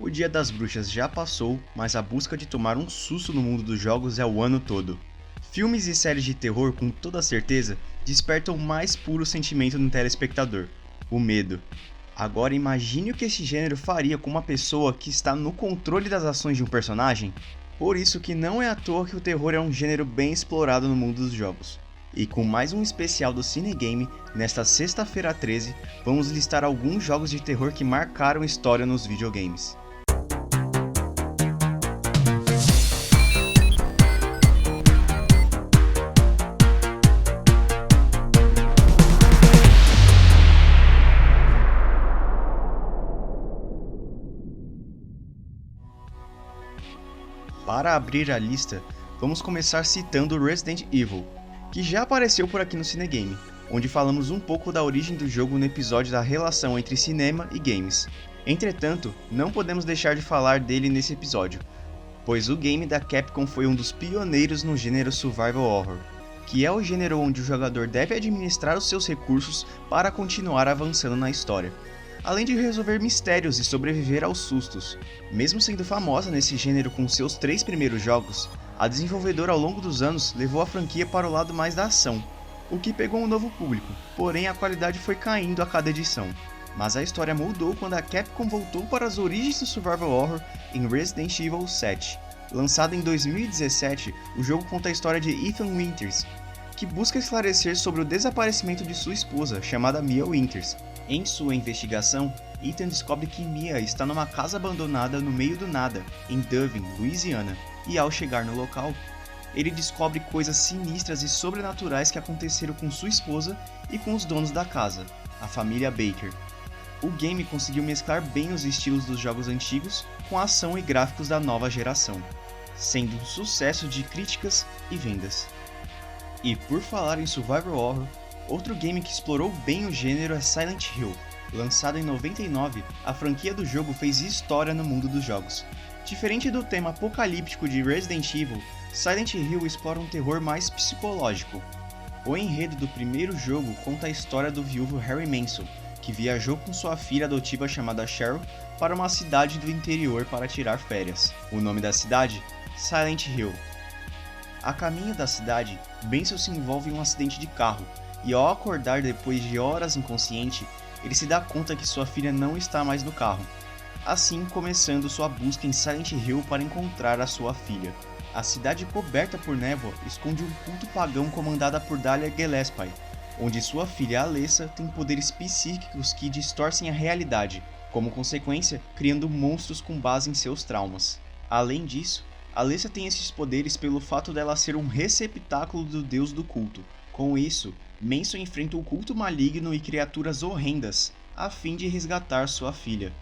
O Dia das Bruxas já passou, mas a busca de tomar um susto no mundo dos jogos é o ano todo. Filmes e séries de terror, com toda certeza, despertam o mais puro sentimento no telespectador: o medo. Agora imagine o que esse gênero faria com uma pessoa que está no controle das ações de um personagem. Por isso que não é à toa que o terror é um gênero bem explorado no mundo dos jogos. E com mais um especial do Cinegame, nesta sexta-feira 13, vamos listar alguns jogos de terror que marcaram história nos videogames. Para abrir a lista, vamos começar citando Resident Evil, que já apareceu por aqui no Cinegame, onde falamos um pouco da origem do jogo no episódio da relação entre cinema e games. Entretanto, não podemos deixar de falar dele nesse episódio, pois o game da Capcom foi um dos pioneiros no gênero Survival Horror, que é o gênero onde o jogador deve administrar os seus recursos para continuar avançando na história, além de resolver mistérios e sobreviver aos sustos. Mesmo sendo famosa nesse gênero com seus 3 primeiros jogos, a desenvolvedora ao longo dos anos levou a franquia para o lado mais da ação, o que pegou um novo público, porém a qualidade foi caindo a cada edição. Mas a história mudou quando a Capcom voltou para as origens do Survival Horror em Resident Evil 7. Lançado em 2017, o jogo conta a história de Ethan Winters, que busca esclarecer sobre o desaparecimento de sua esposa, chamada Mia Winters. Em sua investigação, Ethan descobre que Mia está numa casa abandonada no meio do nada, em Duvin, Louisiana, e ao chegar no local, ele descobre coisas sinistras e sobrenaturais que aconteceram com sua esposa e com os donos da casa, a família Baker. O game conseguiu mesclar bem os estilos dos jogos antigos com a ação e gráficos da nova geração, sendo um sucesso de críticas e vendas. E por falar em Survival Horror, outro game que explorou bem o gênero é Silent Hill. Lançado em 99, a franquia do jogo fez história no mundo dos jogos. Diferente do tema apocalíptico de Resident Evil, Silent Hill explora um terror mais psicológico. O enredo do primeiro jogo conta a história do viúvo Harry Manson, que viajou com sua filha adotiva chamada Cheryl para uma cidade do interior para tirar férias. O nome da cidade? Silent Hill. A caminho da cidade, Manson se envolve em um acidente de carro, e ao acordar depois de horas inconsciente, ele se dá conta que sua filha não está mais no carro, assim começando sua busca em Silent Hill para encontrar a sua filha. A cidade coberta por névoa esconde um culto pagão comandado por Dahlia Gillespie, onde sua filha Alessa tem poderes psíquicos que distorcem a realidade, como consequência, criando monstros com base em seus traumas. Além disso, Alessa tem esses poderes pelo fato dela ser um receptáculo do deus do culto. Com isso, Manson enfrenta o culto maligno e criaturas horrendas, a fim de resgatar sua filha.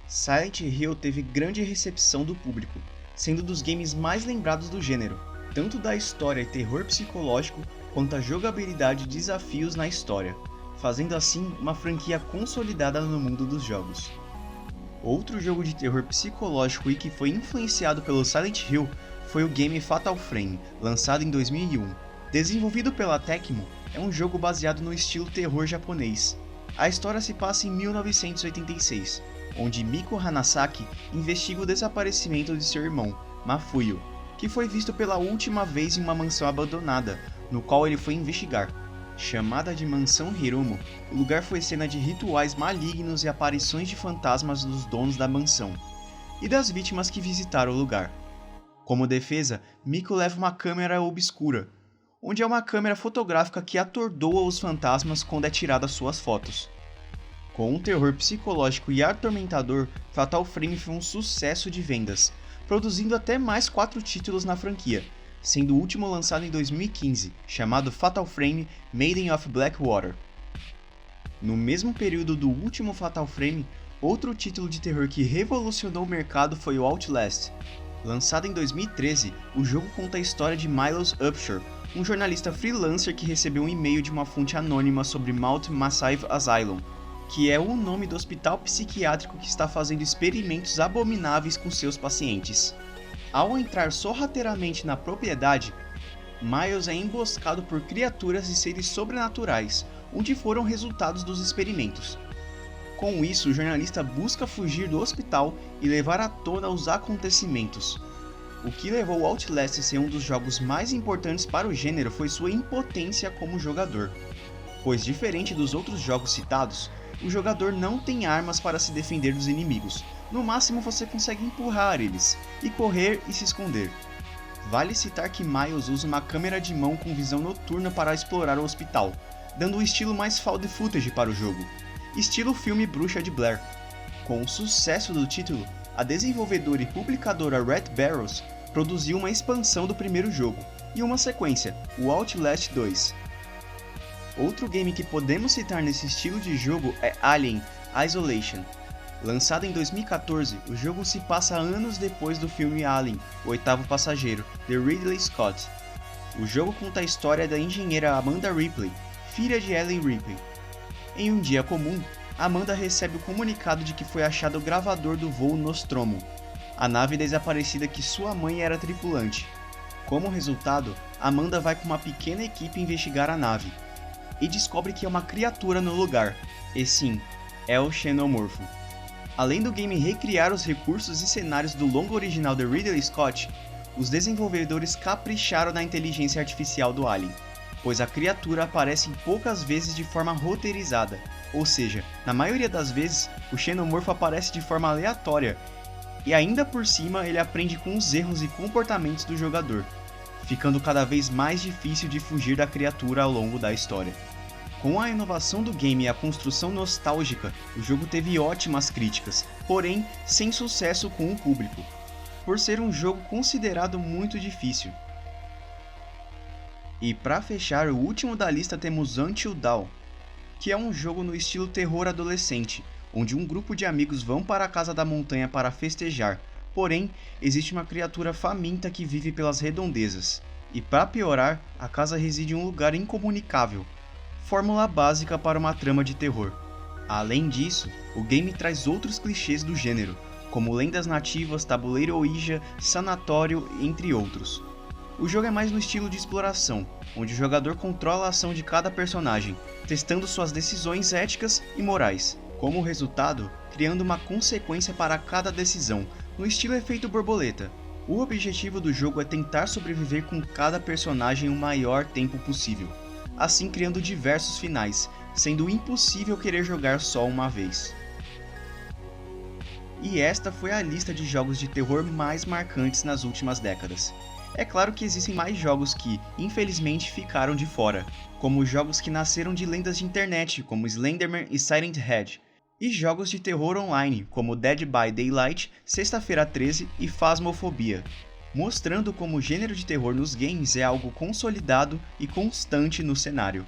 Silent Hill teve grande recepção do público, sendo dos games mais lembrados do gênero, tanto da história e terror psicológico, quanto a jogabilidade e desafios na história, fazendo assim uma franquia consolidada no mundo dos jogos. Outro jogo de terror psicológico e que foi influenciado pelo Silent Hill foi o game Fatal Frame, lançado em 2001. Desenvolvido pela Tecmo, é um jogo baseado no estilo terror japonês. A história se passa em 1986, onde Miko Hanasaki investiga o desaparecimento de seu irmão, Mafuyo, que foi visto pela última vez em uma mansão abandonada, no qual ele foi investigar. Chamada de Mansão Hiromo, o lugar foi cena de rituais malignos e aparições de fantasmas dos donos da mansão, e das vítimas que visitaram o lugar. Como defesa, Miko leva uma câmera obscura, onde é uma câmera fotográfica que atordoa os fantasmas quando é tirada suas fotos. Com um terror psicológico e atormentador, Fatal Frame foi um sucesso de vendas, produzindo até mais 4 títulos na franquia, sendo o último lançado em 2015, chamado Fatal Frame Maiden of Blackwater. No mesmo período do último Fatal Frame, outro título de terror que revolucionou o mercado foi o Outlast. Lançado em 2013, o jogo conta a história de Milos Upshur, um jornalista freelancer que recebeu um e-mail de uma fonte anônima sobre Mount Massive Asylum, que é o nome do hospital psiquiátrico que está fazendo experimentos abomináveis com seus pacientes. Ao entrar sorrateiramente na propriedade, Miles é emboscado por criaturas e seres sobrenaturais, onde foram resultados dos experimentos. Com isso, o jornalista busca fugir do hospital e levar à tona os acontecimentos. O que levou Outlast a ser um dos jogos mais importantes para o gênero foi sua impotência como jogador. Pois, diferente dos outros jogos citados, o jogador não tem armas para se defender dos inimigos. No máximo você consegue empurrar eles, e correr e se esconder. Vale citar que Miles usa uma câmera de mão com visão noturna para explorar o hospital, dando um estilo mais found footage para o jogo, estilo filme Bruxa de Blair. Com o sucesso do título, a desenvolvedora e publicadora Red Barrels produziu uma expansão do primeiro jogo, e uma sequência, o Outlast 2. Outro game que podemos citar nesse estilo de jogo é Alien Isolation. Lançado em 2014, o jogo se passa anos depois do filme Alien, o Oitavo Passageiro, de Ridley Scott. O jogo conta a história da engenheira Amanda Ripley, filha de Ellen Ripley. Em um dia comum, Amanda recebe o comunicado de que foi achado o gravador do voo Nostromo, a nave desaparecida que sua mãe era tripulante. Como resultado, Amanda vai com uma pequena equipe investigar a nave, e descobre que é uma criatura no lugar, e sim, é o Xenomorfo. Além do game recriar os recursos e cenários do longo original de Ridley Scott, os desenvolvedores capricharam na inteligência artificial do Alien, pois a criatura aparece poucas vezes de forma roteirizada, ou seja, na maioria das vezes, o Xenomorfo aparece de forma aleatória, e ainda por cima ele aprende com os erros e comportamentos do jogador, ficando cada vez mais difícil de fugir da criatura ao longo da história. Com a inovação do game e a construção nostálgica, o jogo teve ótimas críticas, porém sem sucesso com o público, por ser um jogo considerado muito difícil. E para fechar, o último da lista temos Until Dawn, que é um jogo no estilo terror adolescente, onde um grupo de amigos vão para a casa da montanha para festejar, porém existe uma criatura faminta que vive pelas redondezas. E para piorar, a casa reside em um lugar incomunicável, fórmula básica para uma trama de terror. Além disso, o game traz outros clichês do gênero, como lendas nativas, tabuleiro Ouija, sanatório, entre outros. O jogo é mais no estilo de exploração, onde o jogador controla a ação de cada personagem, testando suas decisões éticas e morais, como resultado, criando uma consequência para cada decisão, no estilo efeito borboleta. O objetivo do jogo é tentar sobreviver com cada personagem o maior tempo possível, assim criando diversos finais, sendo impossível querer jogar só uma vez. E esta foi a lista de jogos de terror mais marcantes nas últimas décadas. É claro que existem mais jogos que, infelizmente, ficaram de fora, como jogos que nasceram de lendas de internet, como Slenderman e Silent Head, e jogos de terror online, como Dead by Daylight, Sexta-feira 13 e Phasmophobia, mostrando como o gênero de terror nos games é algo consolidado e constante no cenário.